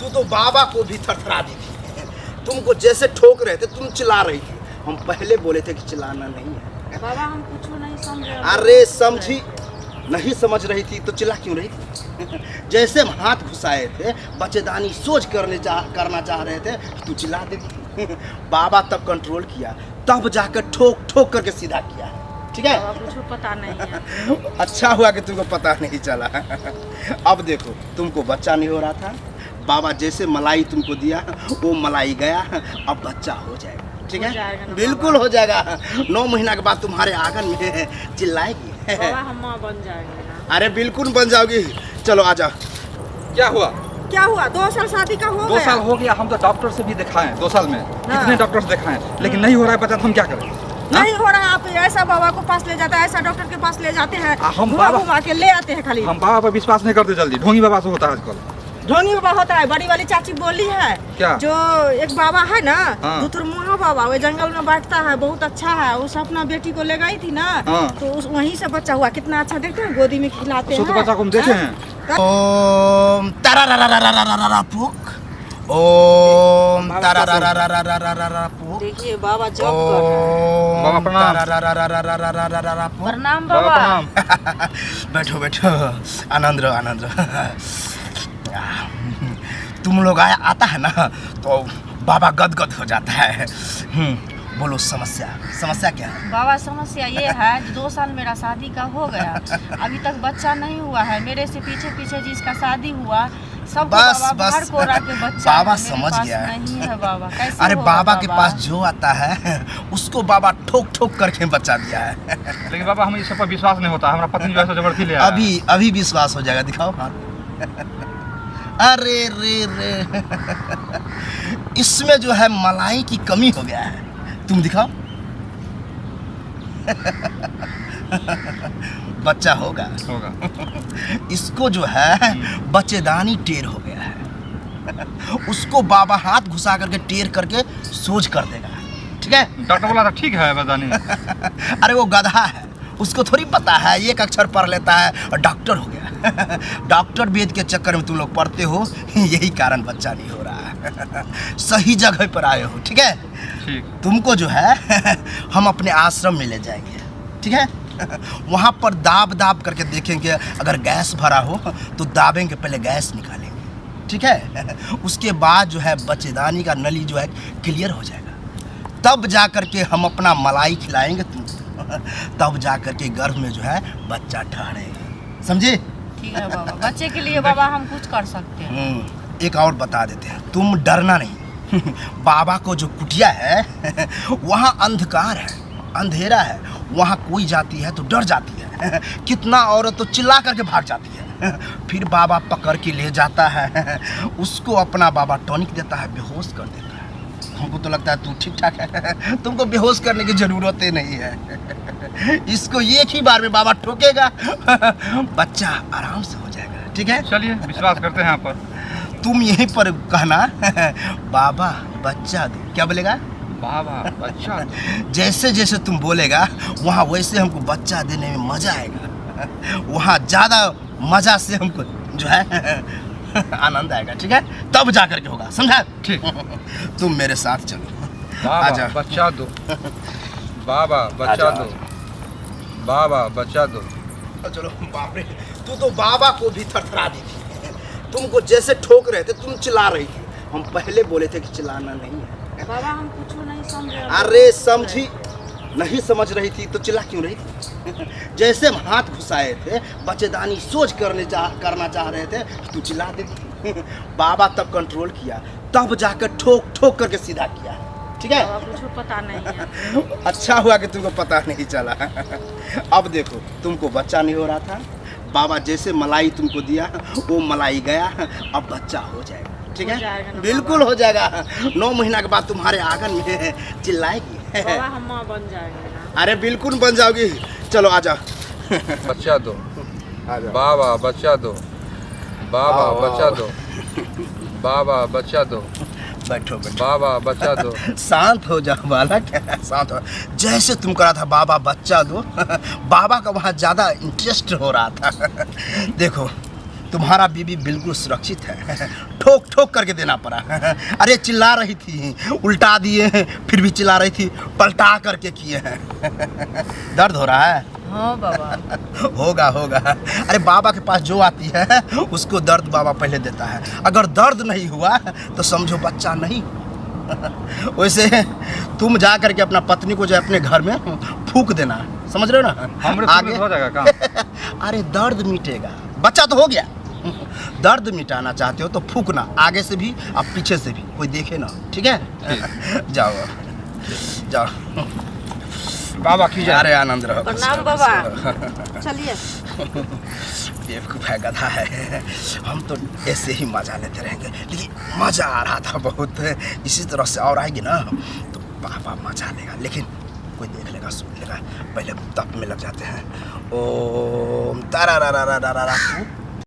तू तो बाबा को भी थरथरा दी थी। तुमको जैसे ठोक रहे थे तुम चिल्ला रही थी। हम पहले बोले थे कि चिल्लाना नहीं है। बाबा हम कुछ नहीं समझ रहे। अरे समझी नहीं समझ रही थी तो चिल्ला क्यों रही थी? जैसे हम हाथ घुसाए थे बच्चेदानी सोच करना चाह रहे थे तू चिल्ला देती। बाबा तब कंट्रोल किया, तब जाकर ठोक ठोक करके सीधा किया। ठीक है, बाबा कुछ पता नहीं है। अच्छा हुआ कि तुमको पता नहीं चला। अब देखो तुमको बच्चा नहीं हो रहा था, बाबा जैसे मलाई तुमको दिया वो मलाई गया, अब बच्चा हो जाएगा। ठीक है, बिल्कुल हो जाएगा। 9 महीना के बाद तुम्हारे आंगन में चिल्लाएगी। बाबा हम माँ बन जाएंगे ना। अरे बिल्कुल बन जाओगी। चलो आ जाओ। क्या हुआ? क्या हुआ? 2 साल शादी का हो 2 गया। साल हो गया। हम तो डॉक्टर से भी दिखाएं 2 साल में, कितने डॉक्टर से दिखाएं, लेकिन नहीं हो रहा है बच्चा, तो हम क्या करें? नहीं हो रहा है। आप ऐसा बाबा को पास ले जाते हैं, ऐसा डॉक्टर के पास ले जाते हैं, हम घुमा बाबा- घुमा के ले आते हैं खाली। हम बाबा पर विश्वास नहीं करते जल्दी। ढोंगी बाबा से होता है आजकल। ढोंगी बाबा होता है। बड़ी वाली चाची बोली है क्या? जो एक बाबा है ना, हाँ। दुतुरमुहा बाबा, वो जंगल में बैठता है, बहुत अच्छा है। उस अपना बेटी को ले गई थी ना, हाँ। तो उस वहीं से बच्चा हुआ। कितना अच्छा देखते हैं, गोदी में खिलाते छोटे हैं। बच्चा को हम देखे हैं। ओम तारारारारारारारारा पुक, ओम तारारारारारारारारा पुक, देखिए बाबा जॉब कर रहे हैं। बाबा ओम प्रणाम। तारारारारारारारारा पुक। प्रणाम बाबा बाबा। प्रणाम। बैठो बैठो, आनंद रहो आनंद रहो। तुम लोग आता है ना तो बाबा गदगद हो जाता है। बोलो समस्या समस्या क्या है? बाबा समस्या ये है कि 2 साल मेरा शादी का हो गया, अभी तक बच्चा नहीं हुआ है। मेरे से पीछे पीछे जिसका शादी हुआ सब बस बाबा बस को रख के बच्चा बाबा है, मेरे समझ पास गया है। नहीं है बाबा। कैसे अरे होगा बाबा के पास जो आता है उसको बाबा ठोक ठोक करके बच्चा दिया है। लेकिन बाबा हमें इस सब पर विश्वास नहीं होता। हमारा पत्नी जो है जबरदस्ती ले आया। अभी अभी विश्वास हो जाएगा, दिखाओ हाथ। अरे रे रे, इसमें जो है मलाई की कमी हो गया है। तुम दिखाओ। बच्चा होगा। इसको जो है बच्चेदानी टेर हो गया है। उसको बाबा हाथ घुसा करके टेर करके सोच कर देगा। ठीक है, डॉक्टर बोला था ठीक है बदानी। अरे वो गधा है, उसको थोड़ी पता है, एक अक्षर पढ़ लेता है और डॉक्टर हो गया। डॉक्टर वेद के चक्कर में तुम लोग पढ़ते हो, यही कारण बच्चा नहीं हो रहा है। सही जगह पर आए हो। ठीक है, ठीक। तुमको जो है हम अपने आश्रम में ले जाएंगे। ठीक है, वहाँ पर दाब दाब करके देखेंगे, अगर गैस भरा हो तो दाबेंगे, पहले गैस निकालेंगे। ठीक है, उसके बाद जो है बच्चेदानी का नली जो है क्लियर हो जाएगा, तब जा कर के हम अपना मलाई खिलाएंगे तुमको, तब जा कर के गर्भ में जो है बच्चा ठहरेगा। समझे? ठीक है बाबा। बच्चे के लिए बाबा हम कुछ कर सकते हैं। एक और बता देते हैं, तुम डरना नहीं। बाबा को जो कुटिया है वहाँ अंधकार है, अंधेरा है, वहाँ कोई जाती है तो डर जाती है। कितना औरत तो चिल्ला करके भाग जाती है। फिर बाबा पकड़ के ले जाता है, उसको अपना बाबा टॉनिक देता है, बेहोश कर देता है। हमको तो लगता है तू ठीक ठाक है, तुमको बेहोश करने की जरूरत ही नहीं है। इसको एक ही बार में बाबा ठोकेगा, बच्चा आराम से हो जाएगा। ठीक है, चलिए विश्वास करते हैं यहाँ पर। तुम यहीं पर कहना बाबा बच्चा दो। क्या बोलेगा? बाबा बच्चा। जैसे जैसे तुम बोलेगा वहाँ वैसे हमको बच्चा देने में मजा आएगा। वहाँ ज़्यादा मजा से हमको जो है आनंद आएगा। ठीक है, तब जा करके होगा, समझा? ठीक। तुम मेरे साथ चलो। बाबा आजा। बच्चा दो। बाबा बच्चा दो। बाबा बच्चा दो। चलो। बाप रे, तू तो बाबा को भी थरथरा दी थी। तुमको जैसे ठोक रहे थे तुम चिल्ला रही थी। हम पहले बोले थे कि चिल्लाना नहीं है। बाबा हम कुछ नहीं समझ रहे। अरे समझी नहीं समझ रही थी तो चिल्ला क्यों रही थी? जैसे हम हाथ घुसाए थे बच्चेदानी सोच करना चाह रहे थे तू चिल्ला देती। बाबा तब कंट्रोल किया, तब जाकर ठोक ठोक करके सीधा किया। ठीक है, बाबा कुछ पता नहीं है। अच्छा हुआ कि तुमको पता नहीं चला। अब देखो तुमको बच्चा नहीं हो रहा था, बाबा जैसे मलाई तुमको दिया वो मलाई गया, अब बच्चा हो जाएगा। ठीक है, बिल्कुल हो जाएगा। 9 महीना के बाद तुम्हारे आंगन में चिल्लाएगी। बाबा हम माँ बन जाएंगे ना। अरे बिल्कुल बन जाओगी। चलो आ जाओ। बच्चा दो। बाबा बच्चा दो। बाबा बच्चा दो। बाबा बच्चा दो। बैठो बैठो। बाबा बच्चा दो। शांत हो जाओ बालक, शांत हो। जैसे तुम करा था बाबा बच्चा दो, बाबा का वहाँ ज़्यादा इंटरेस्ट हो रहा था। देखो तुम्हारा बीबी बिल्कुल सुरक्षित है। ठोक ठोक करके देना पड़ा। अरे चिल्ला रही थी, उल्टा दिए हैं, फिर भी चिल्ला रही थी, पलटा करके किए हैं। दर्द हो रहा है? हाँ बाबा। होगा होगा। अरे बाबा के पास जो आती है उसको दर्द बाबा पहले देता है। अगर दर्द नहीं हुआ तो समझो बच्चा नहीं। वैसे तुम जा करके अपना पत्नी को जो अपने घर में फूक देना, समझ रहे हो ना? हमरे आगे हो जाएगा काम। अरे दर्द मिटेगा, बच्चा तो हो गया। दर्द मिटाना चाहते हो तो फूकना, आगे से भी और पीछे से भी, कोई देखे ना। ठीक है? जाओ जाओ। बाबा की जय। अरे आनंद रहो। प्रणाम बाबा। चलिए। बेवकूफ़ है, गधा है। हम तो ऐसे ही मजा लेते रहेंगे, लेकिन मजा आ रहा था बहुत। इसी तरह से और आएगी ना तो बाबा मजा लेगा, लेकिन कोई देख लेगा, सुन लेगा। पहले तप में लग जाते हैं। ओम तारा रा रा रा रा रा।